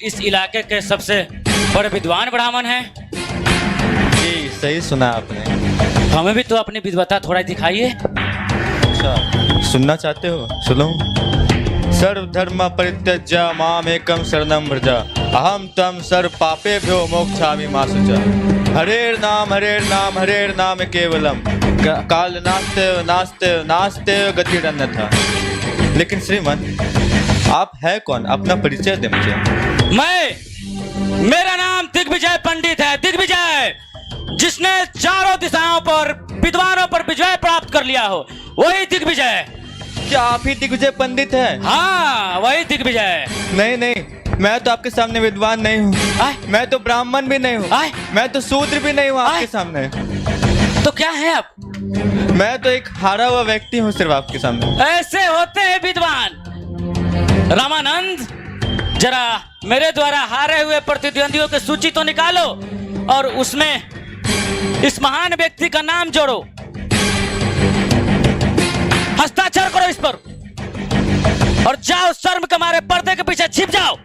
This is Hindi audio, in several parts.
इस इलाके के सबसे बड़े विद्वान ब्राह्मण हैं। जी सही सुना आपने। हमें भी तो अपनी विद्वता थोड़ा दिखाइए। अच्छा सुनना चाहते हो? सुनो। सर्वधर्म परित्यज्य माम एकम शरणम व्रज अहम तम सर्व पापेभ्यो मोक्षामि मा शुचः। हरेर नाम केवलम काल नास्ते गतिरन्यथा। लेकिन श्रीमान आप है कौन? अपना परिचय दे मुझे। मेरा नाम दिग्विजय पंडित है। दिग्विजय, जिसने चारों दिशाओं पर विद्वानों पर विजय प्राप्त कर लिया हो, वही दिग्विजय। क्या आप ही दिग्विजय पंडित हैं? हाँ वही दिग्विजय। नहीं, मैं तो आपके सामने विद्वान नहीं हूँ। मैं तो ब्राह्मण भी नहीं हूँ। मैं तो शूद्र भी नहीं हूँ आपके सामने। तो क्या है आप? मैं तो एक हारा हुआ व्यक्ति हूँ सिर्फ आपके सामने। ऐसे होते हैं विद्वान। रामानंद, जरा मेरे द्वारा हारे हुए प्रतिद्वंदियों की सूची तो निकालो और उसमें इस महान व्यक्ति का नाम जोड़ो। हस्ताक्षर करो इस पर और जाओ, शर्म के मारे पर्दे के पीछे छिप जाओ।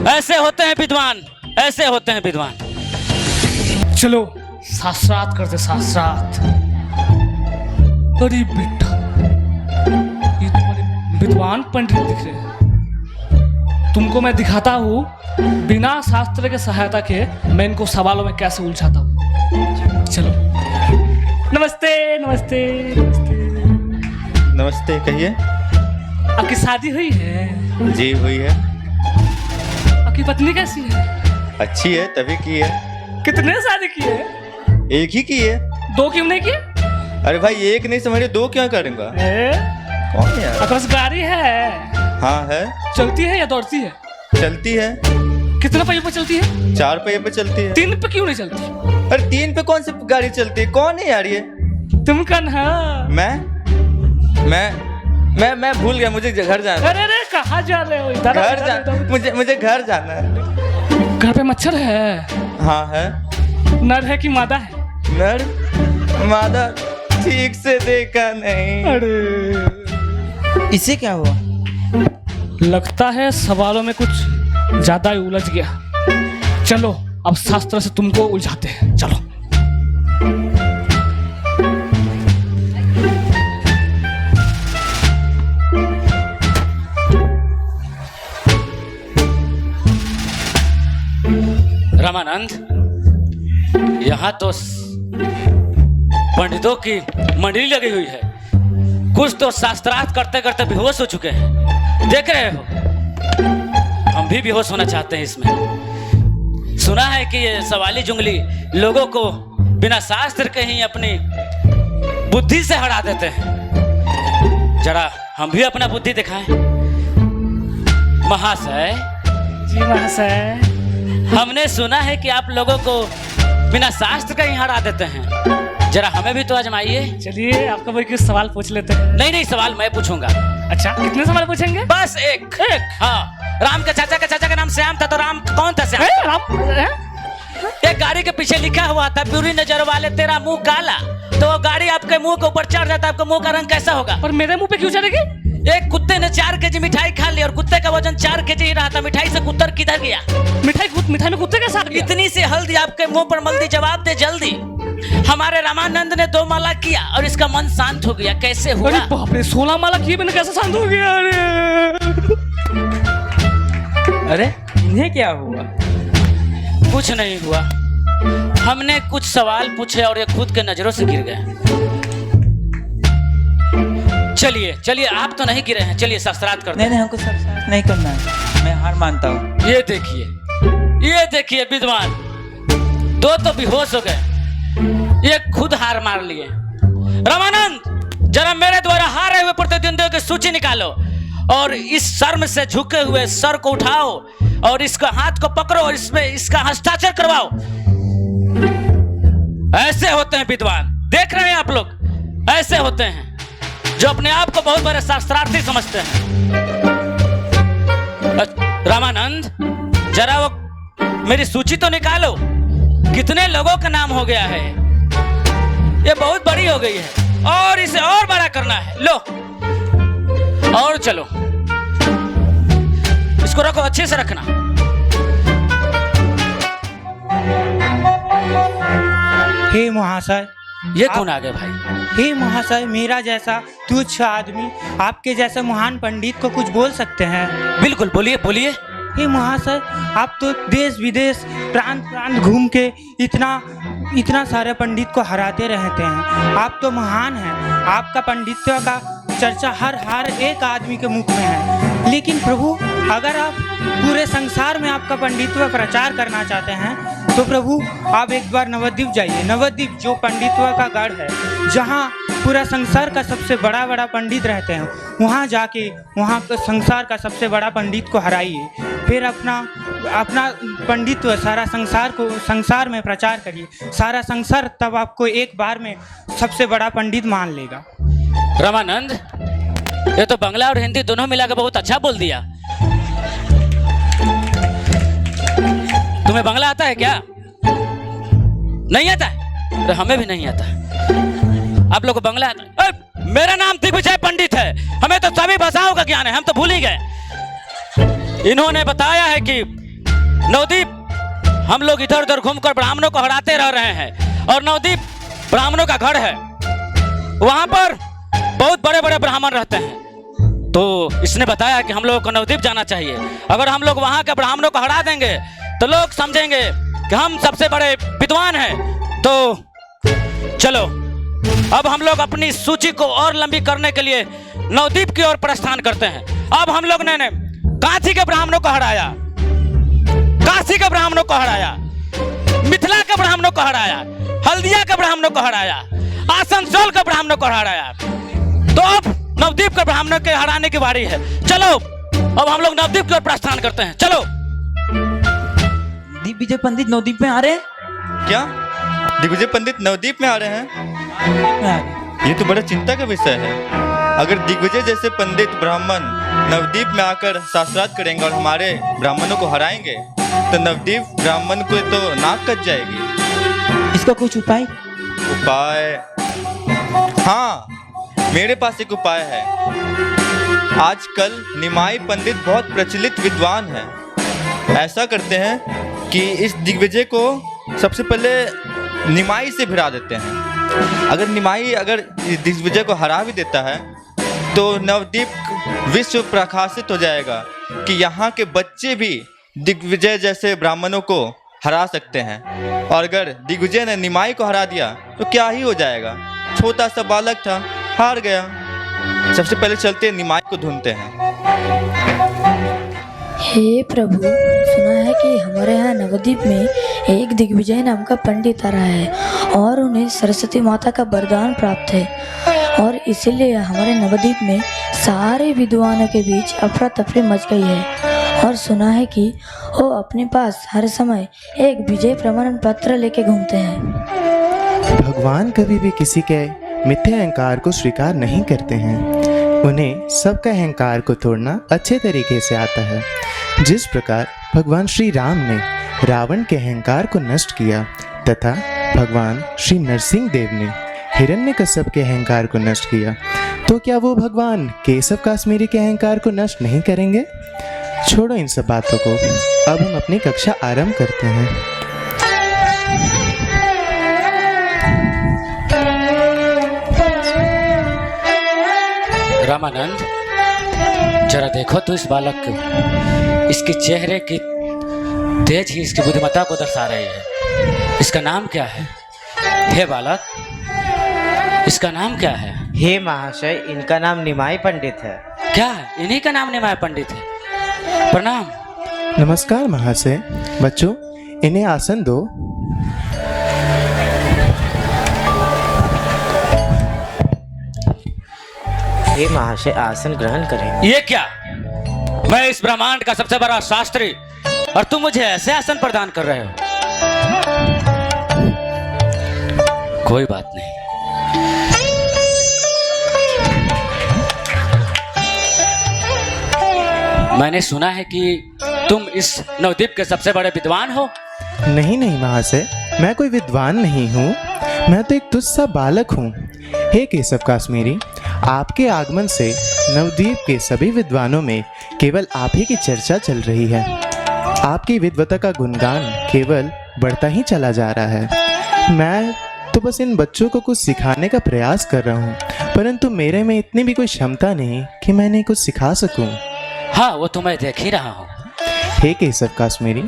ऐसे होते हैं विद्वान, ऐसे होते हैं विद्वान। चलो शास्त्रार्थ करते, शास्त्रार्थ। अरे बेटा, ये तुम्हारे विद्वान पंडित दिख रहे हैं। तुमको मैं दिखाता हूँ बिना शास्त्र के सहायता के मैं इनको सवालों में कैसे उलझाता हूँ। चलो। नमस्ते नमस्ते नमस्ते। नमस्ते, कहिए। आपकी शादी हुई है? जी हुई है। आपकी पत्नी कैसी है? अच्छी है, तभी की है। कितने शादी की है? एक ही की है। दो क्यों नहीं की? अरे भाई एक नहीं समझे, दो क्या करूंगा? कौन है यार? आपके पास गाड़ी है? हाँ है। चलती है या दौड़ती है? चलती है। कितने पहियों पे चलती है? 4 पहिए पे चलती है। 3 पे क्यों नहीं चलती? अरे 3 पे कौन सी गाड़ी चलती है? कौन है यार ये? तुम कन्हा। मैं भूल गया, मुझे घर जाना है। अरे कहाँ जा रहे हो? इधर घर जा, मुझे घर जाना है। घर पे मच्छर है? हाँ है। नर है कि मादा है? नर मादा ठीक से देखा नहीं। अरे इसे क्या हुआ? लगता है सवालों में कुछ ज्यादा ही उलझ गया। चलो अब शास्त्र से तुमको उलझाते हैं। चलो। रामानंद, यहाँ तो पंडितों की मंडली लगी हुई है। कुछ तो शास्त्रार्थ करते करते बेहोश हो चुके हैं। देख रहे हो, हम भी बेहोश होना चाहते हैं इसमें। सुना है कि ये सवाली जुंगली लोगों को बिना शास्त्र के ही अपनी बुद्धि से हरा देते हैं। जरा हम भी अपना बुद्धि दिखाएं। महाशय। जी महाशय। हमने सुना है कि आप लोगों को बिना शास्त्र के ही हरा देते हैं। जरा हमें भी तो आजमाइए। चलिए आपका कोई कुछ सवाल पूछ लेते हैं। नहीं, सवाल मैं पूछूंगा। अच्छा, कितने सवाल पूछेंगे? बस एक। हाँ, राम के चाचा का नाम श्याम था, तो राम कौन था? श्याम। एक गाड़ी के पीछे लिखा हुआ था, बुरी नजर वाले तेरा मुंह काला। तो वो गाड़ी आपके मुंह के ऊपर चढ़ जाता है, आपका मुंह का रंग कैसा होगा? पर मेरे मुंह पे क्यों चढ़ेगी? एक कुत्ते ने 4 केजी मिठाई खा ली और कुत्ते का वजन 4 केजी ही रहा था। मिठाई से कुत्तर किधर गया? मिठाई में कुत्ते के साथ गया? इतनी सी हल्दी आपके मुंह पर मल दी, जवाब दे जल्दी। हमारे रामानंद ने 2 माला किया और इसका मन शांत हो गया, कैसे हुआ? अरे बाप रे, 16 माला किए बिना कैसे शांत हो गया? अरे इन्हें क्या हुआ? कुछ नहीं हुआ। हमने कुछ सवाल पूछे और ये खुद के नजरों से गिर गए। चलिए, आप तो नहीं गिरे हैं। चलिए शास्त्रार्थ करते हैं। नहीं, हमको शास्त्रार्थ नहीं करना है। मैं हार मानता हूँ। ये देखिए विद्वान, 2 तो बेहोश हो गए, ये खुद हार मार लिए। रामानंद, जरा मेरे द्वारा हारे हुए प्रतिद्वंदियों की सूची निकालो और इस शर्म से झुके हुए सर को उठाओ और इसका हाथ को पकड़ो और इसमें इसका हस्ताक्षर करवाओ। ऐसे होते हैं विद्वान। देख रहे हैं आप लोग, ऐसे होते हैं जो अपने आप को बहुत बड़े शास्त्रार्थी समझते हैं। रामानंद, जरा वो मेरी सूची तो निकालो, कितने लोगों का नाम हो गया है? ये बहुत बड़ी हो गई है और इसे और बड़ा करना है। लो, और चलो, इसको रखो, अच्छे से रखना। हे महाशय, ये कौन आ गए भाई? हे महाशय, मेरा जैसा तुच्छ आदमी आपके जैसे महान पंडित को कुछ बोल सकते हैं? बिल्कुल, बोलिए बोलिए। हे महाशय, आप तो देश विदेश प्रांत प्रांत घूम के इतना सारे पंडित को हराते रहते हैं। आप तो महान हैं, आपका पंडित्व का चर्चा हर एक आदमी के मुख में है। लेकिन प्रभु, अगर आप पूरे संसार में आपका पंडित्व प्रचार करना चाहते हैं तो प्रभु आप एक बार नवद्वीप जाइए। नवद्वीप जो पंडित्व का गढ़ है, जहाँ पूरा संसार का सबसे बड़ा पंडित रहते हैं, वहाँ जाके वहाँ का संसार का सबसे बड़ा पंडित को हराइए। फिर अपना पंडित्व सारा संसार में प्रचार करिए। सारा संसार तब आपको एक बार में सबसे बड़ा पंडित मान लेगा। रामानंद, ये तो बांग्ला और हिंदी दोनों मिलाकर बहुत अच्छा बोल दिया। तुम्हें बांग्ला आता है क्या? नहीं आता है? अरे हमें भी नहीं आता। आप लोग को बांग्ला आता है? मेरा नाम दिग्विजय पंडित है, हमें तो सभी भाषाओं का ज्ञान है, हम तो भूल ही गए। इन्होंने बताया है कि नवद्वीप हम लोग इधर उधर घूमकर ब्राह्मणों को हराते रह रहे हैं, और नवद्वीप ब्राह्मणों का गढ़ है। वहां पर बहुत बड़े बड़े ब्राह्मण रहते हैं। तो इसने बताया कि हम लोगों को नवद्वीप जाना चाहिए। अगर हम लोग वहां के ब्राह्मणों को हरा देंगे तो लोग समझेंगे कि हम सबसे बड़े विद्वान हैं। तो चलो, अब हम लोग अपनी सूची को और लंबी करने के लिए नवद्वीप की ओर प्रस्थान करते हैं। अब हम लोग ने काशी के ब्राह्मणों को हराया, काशी के ब्राह्मणों को हराया, मिथिला के ब्राह्मणों को हराया, हल्दिया के ब्राह्मणों को हराया, आसनसोल के ब्राह्मणों को हराया। तो अब नवद्वीप के ब्राह्मणों के हराने की बारी है। चलो, अब हम लोग नवद्वीप की ओर प्रस्थान करते हैं। चलो। दिग्विजय पंडित नवद्वीप में आ रहे हैं? क्या दिग्विजय पंडित नवद्वीप में आ रहे हैं? ये तो बड़ा चिंता का विषय है। अगर दिग्विजय जैसे पंडित ब्राह्मण नवद्वीप में आकर शास्त्रार्थ करेंगे और हमारे ब्राह्मणों को हराएंगे तो नवद्वीप ब्राह्मण को तो नाक कट जाएगी। इसका कुछ उपाय? हाँ, मेरे पास एक उपाय है। आजकल निमाई पंडित बहुत प्रचलित विद्वान है। ऐसा करते हैं कि इस दिग्विजय को सबसे पहले निमाई से भिड़ा देते हैं। अगर निमाई दिग्विजय को हरा भी देता है तो नवद्वीप विश्व प्रकाशित हो जाएगा कि यहाँ के बच्चे भी दिग्विजय जैसे ब्राह्मणों को हरा सकते हैं। और अगर दिग्विजय ने निमाई को हरा दिया तो क्या ही हो जाएगा, छोटा सा बालक था, हार गया। सबसे पहले चलते निमाई को ढूंढते हैं। हे प्रभु, सुना है कि हमारे यहाँ नवद्वीप में एक दिग्विजय नाम का पंडित आ रहा है और उन्हें सरस्वती माता का वरदान प्राप्त है, और इसीलिए हमारे नवद्वीप में सारे विद्वानों के बीच अफरा तफरी मच गई है। और सुना है कि वो अपने पास हर समय एक विजय प्रमाण पत्र लेके घूमते हैं। भगवान कभी भी किसी के मिथ्या अहंकार को स्वीकार नहीं करते हैं। उन्हें सबका अहंकार को तोड़ना अच्छे तरीके से आता है। जिस प्रकार भगवान श्री राम ने रावण के अहंकार को नष्ट किया तथा भगवान श्री नरसिंह देव ने हिरण्यकश्यप के अहंकार को नष्ट किया, तो क्या वो भगवान केशव काश्मीरी के अहंकार को नष्ट नहीं करेंगे? छोड़ो इन सब बातों को, अब हम अपनी कक्षा आरंभ करते हैं। रामानंद, जरा देखो तो इस बालक को, इसके चेहरे की तेज ही इसकी बुद्धिमत्ता को दर्शा रही है। इसका नाम क्या है? हे बालक, इसका नाम क्या है? हे महाशय, इनका नाम निमाई पंडित है। क्या इन्हीं का नाम निमाई पंडित है? प्रणाम। नमस्कार महाशय। बच्चों, इन्हें आसन दो। हे महाशय, आसन ग्रहण करें। ये क्या? मैं इस ब्रह्मांड का सबसे बड़ा शास्त्री और तुम मुझे ऐसे आसन प्रदान कर रहे हो? कोई बात नहीं। मैंने सुना है कि तुम इस नवद्वीप के सबसे बड़े विद्वान हो। नहीं नहीं महाशय, मैं कोई विद्वान नहीं हूँ। मैं तो एक तुच्छ सा बालक हूँ। हे केशव काश्मीरी, आपके आगमन से नवद्वीप के सभी विद्वानों में केवल आप ही की चर्चा चल रही है। आपकी विद्वता का गुणगान केवल बढ़ता ही चला जा रहा है। मैं तो बस इन बच्चों को कुछ सिखाने का प्रयास कर रहा हूँ, परंतु मेरे में इतनी भी कोई क्षमता नहीं कि मैं इन्हें कुछ सिखा सकूँ। हाँ, वो तो मैं देख ही रहा हूँ। हे केशव काश्मीरी,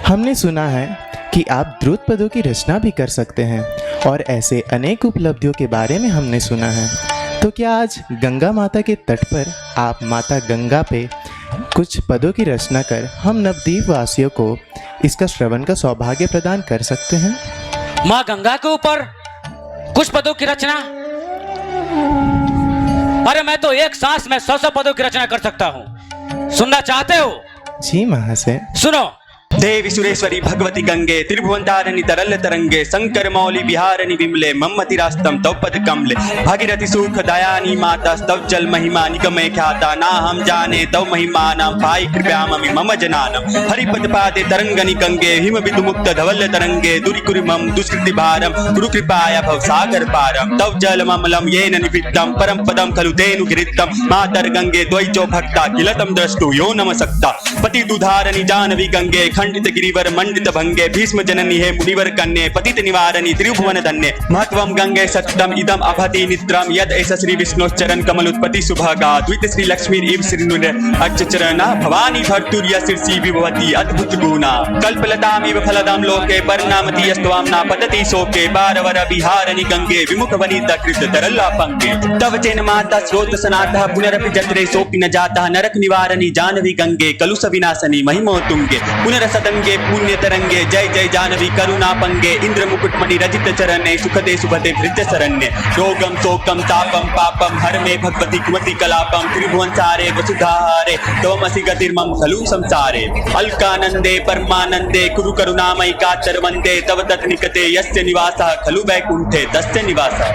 हमने सुना है कि आप द्रुत पदों की रचना भी कर सकते हैं और ऐसे अनेक उपलब्धियों के बारे में हमने सुना है। तो क्या आज गंगा माता के तट पर आप माता गंगा पे कुछ पदों की रचना कर हम नवद्वीप वासियों को इसका श्रवण का सौभाग्य प्रदान कर सकते हैं? माँ गंगा के ऊपर कुछ पदों की रचना? अरे मैं तो एक सांस में 100 पदों की रचना कर सकता हूँ। सुनना चाहते हो? जी महाशय। सुनो। देवी सुरेश्वरी भगवती गंगे त्रिभुवनतारिणी तरल तरंगे शंकर मौली विहारिणी विमले मम्मतिरास्तम तव पद कमले भागीरथी सुख दयानी माता तव जल महिमा निगमे ख्याता ना हम जाने तव महिमा नाम भाई कृपया मम जनानम हरिपद पादे तरंगनि गंगे हिम बिंदु मुक्त धवल तरंगे दुरीकुरि मम दुष्कृति भारम गुरु कृपाया भव सागर पारम तव जल ममलम येन निवित्तम परम पदम खलु तेनु गिरित्तम मातर गंगे द्वैजो भक्ता किलतम द्रष्टु यो नमसक्ता पति दुधारणी जानवी गंगे खंडित गिरिवर मंडित भंगे भीष्म जननी है मुनिवर कन्ये पतित निवारणी त्रिभुवन धन्ये महत्वम गंगे सत्यम इदम अभति नित्रम यद ऐसा श्री विष्णुश्चरण कमल उत्पत्ति सुभागा द्वित श्री लक्ष्मी इव श्री अच्चरणा भवानी भर्तुर्य शीर्षि विभवती अद्भुत गुणा कल्पलतामिव फलदाम लोके परिणामति यस्त्वाम ना पतति शोके बारवर विहारणी गंगे विमुख वनिता कृत तरला पंगे तव चेन माता स्रोत सनातः पुनरपि जत्रे सोपि न जातः नरक निवारणी जानवी गंगे कलुष विनाशनी महिमो तुंगे सदंगे पुण्य तरंगे जय जय जानवी करुणा पंगे इंद्र मुकुटमणि रजित चरणे सुखदे सुभते भृत्य शरण्ये रोगम शोकम तापम पापम हर में भगवती कुमति कलापम त्रिभुवन सारे वसुधारे तवमसि गतिर्मम खलु संसारे अलकानंदे परमानंदे कुरु करुणामयि कातर वंदे तव तत् निकटे यस्य निवासः खलु वैकुंठे तस्य निवासः।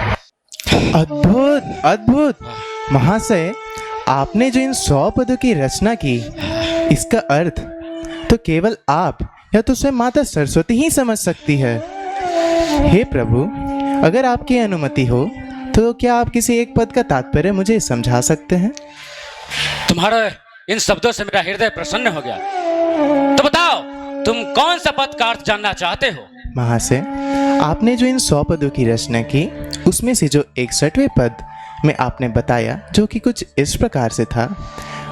अद्भुत अद्भुत महाशय, आपने जो इन 100 पदों की रचना की, इसका अर्थ तो केवल आप या तो स्वयं माता सरस्वती ही समझ सकती है। हे प्रभु, अगर आपकी अनुमति हो तो क्या आप किसी एक पद का तात्पर्य मुझे समझा सकते हैं? तुम्हारे इन शब्दों से मेरा हृदय प्रसन्न हो गया। तो बताओ, तुम कौन सा पद का अर्थ जानना चाहते हो? महाशय, आपने जो इन 100 पदों की रचना की, उसमें से जो 61वें पद में आपने बताया, जो कि कुछ इस प्रकार से था,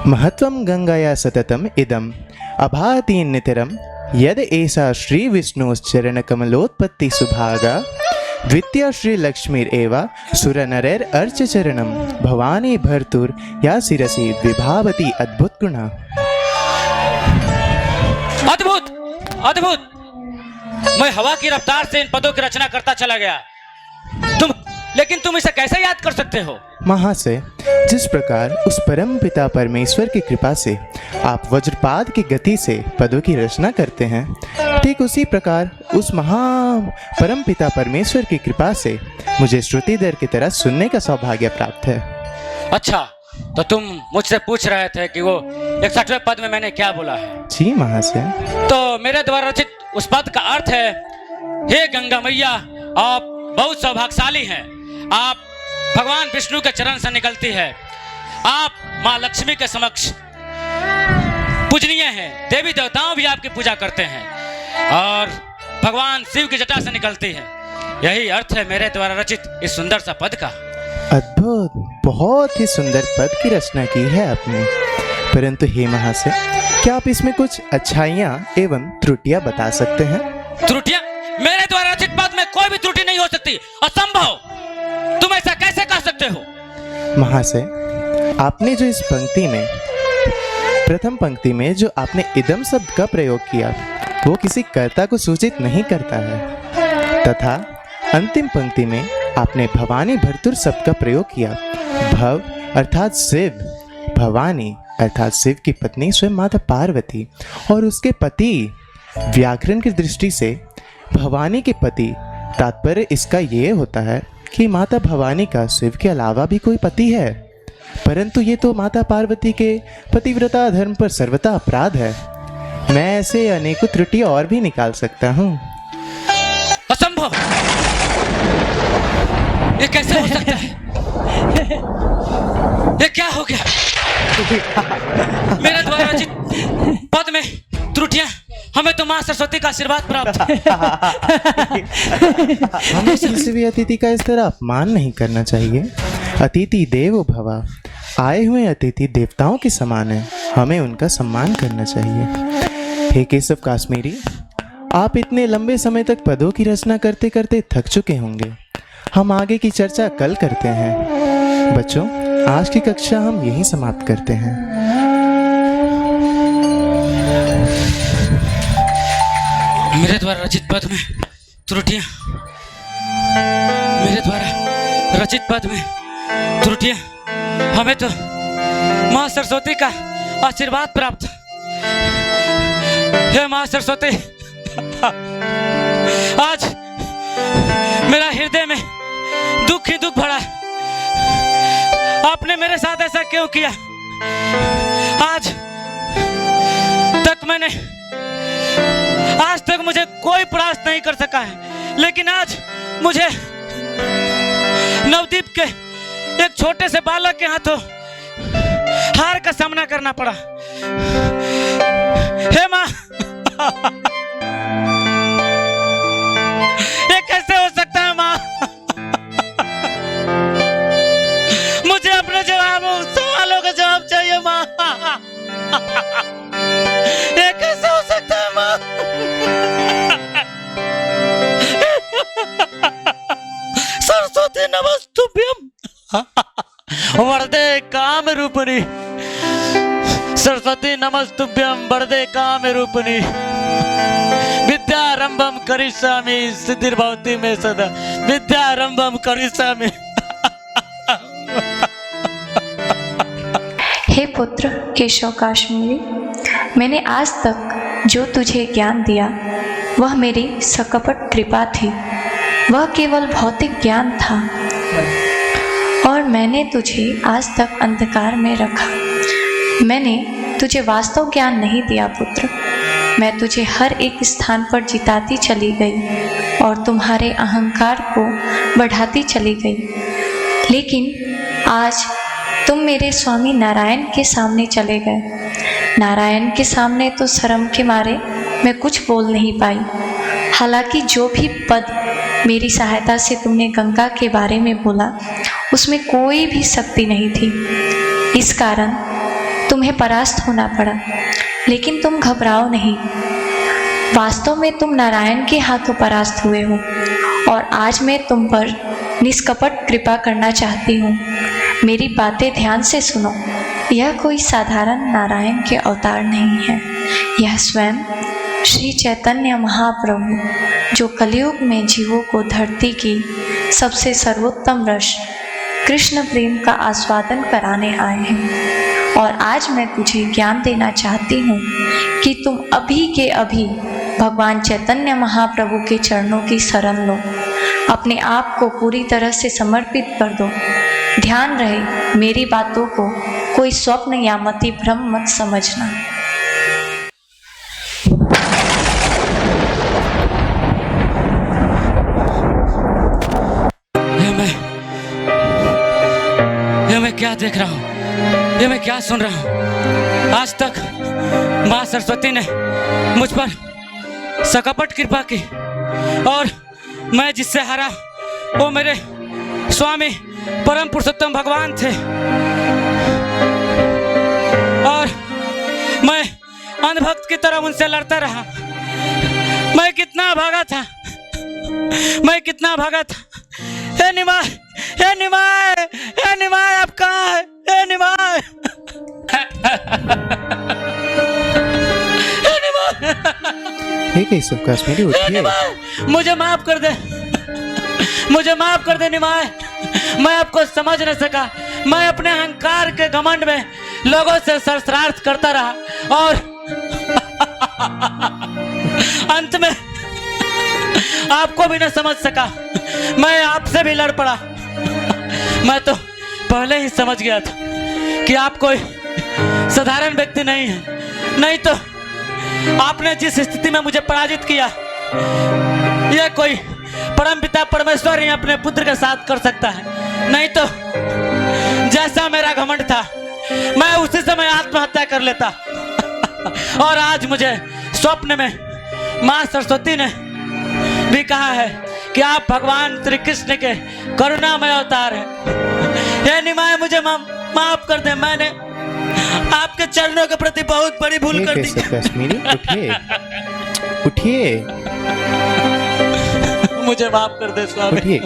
महत्वम गंगाया सततम इदम अभाति नितरम यद ऐसा श्री विष्णुश्चरण कमलोत्पत्ति सुभागा द्वितीय श्री लक्ष्मीर एवा सुर नरेर अर्च चरणम भवानी भर्तुर या शिरसी विभावती अद्भुत गुणा। अद्भुत अद्भुत। मैं हवा की रफ्तार से इन पदों की रचना करता चला गया। लेकिन तुम इसे कैसे याद कर सकते हो? महाशय, जिस प्रकार उस परम पिता परमेश्वर की कृपा से आप वज्रपात की गति से पदों की रचना करते हैं, ठीक उसी प्रकार उस महा परम पिता परमेश्वर की कृपा से मुझे श्रुतिधर की तरह सुनने का सौभाग्य प्राप्त है। अच्छा, तो तुम मुझसे पूछ रहे थे कि वो 61वें पद में मैंने क्या बोला है? जी महाशय। तो मेरे द्वारा रचित उस पद का अर्थ है, हे गंगा मैया, आप बहुत सौभाग्यशाली हैं। आप भगवान विष्णु के चरण से निकलती है। आप माँ लक्ष्मी के समक्ष पूजनीय हैं। देवी देवताओं भी आपकी पूजा करते हैं और भगवान शिव की जटा से निकलती है। यही अर्थ है मेरे द्वारा रचित इस सुंदर सा पद का। अद्भुत, बहुत ही सुंदर पद की रचना की है आपने। परंतु हे महाशय, क्या आप इसमें कुछ अच्छाइयाँ एवं त्रुटियां बता सकते हैं? त्रुटियां? मेरे द्वारा रचित पद में कोई भी त्रुटि नहीं हो सकती। असंभव। तुम ऐसा कैसे कह सकते हो? महाशय, आपने जो इस पंक्ति में, प्रथम पंक्ति में जो आपने इदम शब्द का प्रयोग किया, वो किसी कर्ता को सूचित नहीं करता है, तथा अंतिम पंक्ति में आपने भवानी भर्तुर शब्द का प्रयोग किया। भव अर्थात शिव, भवानी अर्थात शिव की पत्नी स्वयं माता पार्वती और उसके पति। व्याकरण की दृष्टि से भवानी के पति, तात्पर्य इसका ये होता है कि माता भवानी का शिव के अलावा भी कोई पति है, परंतु ये तो माता पार्वती के पतिव्रता धर्म पर सर्वथा अपराध है। मैं ऐसे अनेकों त्रुटियां और भी निकाल सकता हूँ। असंभव। ये कैसे हो सकता है? ये क्या हो गया? मेरे द्वारा रचित पद में त्रुटियां, हमें तो माँ सरस्वती का आशीर्वाद प्राप्त है। हमें किसी भी अतिथि का इस तरह अपमान नहीं करना चाहिए। अतिथि देवो भव, आए हुए अतिथि देवताओं के समान है, हमें उनका सम्मान करना चाहिए। हे केशव काश्मीरी, आप इतने लंबे समय तक पदों की रचना करते करते थक चुके होंगे। हम आगे की चर्चा कल करते हैं। बच्चों, आज की कक्षा हम यहीं समाप्त करते हैं। मेरे द्वारा रचित पद में त्रुटियां, मेरे द्वारा रचित पद में त्रुटियां, हमें तो माँ सरस्वती का आशीर्वाद प्राप्त। हे माँ सरस्वती, आज मेरा हृदय में दुख ही दुख भरा। आपने मेरे साथ ऐसा क्यों किया? आज तक मुझे कोई प्रयास नहीं कर सका है, लेकिन आज मुझे नवदीप के एक छोटे से बालक के हाथों हार का सामना करना पड़ा। हे माँ, ये कैसे हो सकता है माँ? मुझे अपने सवालों का जवाब चाहिए माँ। ये कैसे हो सकता है माँ? सरस्वती नमस्तुभ्यम वरदे काम रूपिणी, सरस्वती नमस्तुभ्यम वरदे काम रूपिणी, विद्यारंभम करिष्यामि सिद्धिर्भवति मे सदा, विद्यारंभम करिष्यामि। हे पुत्र केशव काश्मीरी, मैंने आज तक जो तुझे ज्ञान दिया वह मेरी सकपट कृपा थी। वह केवल भौतिक ज्ञान था और मैंने तुझे आज तक अंधकार में रखा। मैंने तुझे वास्तव ज्ञान नहीं दिया पुत्र। मैं तुझे हर एक स्थान पर जिताती चली गई और तुम्हारे अहंकार को बढ़ाती चली गई। लेकिन आज तुम मेरे स्वामी नारायण के सामने चले गए। नारायण के सामने तो शर्म के मारे मैं कुछ बोल नहीं पाई। हालांकि जो भी पद मेरी सहायता से तुमने गंगा के बारे में बोला उसमें कोई भी शक्ति नहीं थी। इस कारण तुम्हें परास्त होना पड़ा। लेकिन तुम घबराओ नहीं, वास्तव में तुम नारायण के हाथों परास्त हुए हो और आज मैं तुम पर निष्कपट कृपा करना चाहती हूँ। मेरी बातें ध्यान से सुनो। यह कोई साधारण नारायण के अवतार नहीं है। यह स्वयं श्री चैतन्य महाप्रभु, जो कलयुग में जीवों को धरती की सबसे सर्वोत्तम रस कृष्ण प्रेम का आस्वादन कराने आए हैं। और आज मैं तुझे ज्ञान देना चाहती हूँ कि तुम अभी के अभी भगवान चैतन्य महाप्रभु के चरणों की शरण लो। अपने आप को पूरी तरह से समर्पित कर दो। ध्यान रहे, मेरी बातों को कोई स्वप्न या मति भ्रम मत समझना। ये मैं क्या देख रहा हूँ? ये मैं क्या सुन रहा हूँ? आज तक माँ सरस्वती ने मुझ पर सकपट कृपा की और मैं जिससे हारा वो मेरे स्वामी परम पुरुषोत्तम भगवान थे। और मैं अंधभक्त की तरह उनसे लड़ता रहा। मैं कितना भागा था, मैं कितना भागा था। हे निमाय, हे निमाय, हे निमाय, आप कहाँ हैं? हे निमाय, हे निमाय, हे केशव काश्मीरी, उठिए। मुझे माफ कर दे, मुझे माफ कर दे निमाय। मैं आपको समझ न सका। मैं अपने अहंकार के घमंड में लोगों से शास्त्रार्थ करता रहा और अंत में आपको भी न समझ सका। मैं आपसे भी लड़ पड़ा। मैं तो पहले ही समझ गया था कि आप कोई साधारण व्यक्ति नहीं है। नहीं तो आपने जिस स्थिति में मुझे पराजित किया, यह कोई परमपिता परमेश्वर ही अपने पुत्र के साथ कर सकता है। नहीं तो जैसे जैसा मेरा घमंड था मैं उसी समय आत्महत्या कर लेता। और आज मुझे स्वप्न में माँ सरस्वती ने भी कहा है कि आप भगवान श्री कृष्ण के करुणामय अवतार हैं। हे निमाय मुझे माफ कर दे, मैंने आपके चरणों के प्रति बहुत बड़ी भूल कर दी। कश्मीरी उठिए उठिए मुझे माफ कर दे स्वामी। उठिए।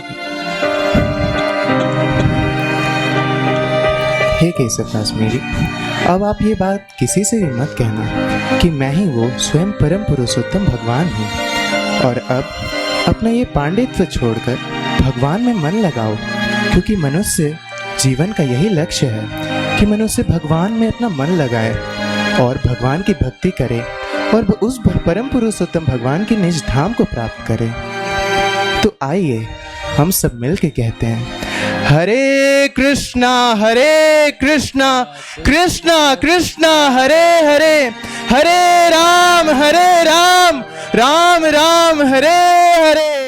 हे केशव कश्मीरी, अब आप ये बात किसी से भी मत कहना कि मैं ही वो स्वयं परम पुरुषोत्तम भगवान हूँ। और अब अपना ये पांडित्य छोड़कर भगवान में मन लगाओ, क्योंकि मनुष्य जीवन का यही लक्ष्य है कि मनुष्य भगवान में अपना मन लगाए और भगवान की भक्ति करे और उस परम पुरुषोत्तम भगवान के निज धाम को प्राप्त करे। तो आइए हम सब मिलके कहते हैं, हरे कृष्णा कृष्णा कृष्णा हरे हरे, हरे राम राम राम हरे हरे।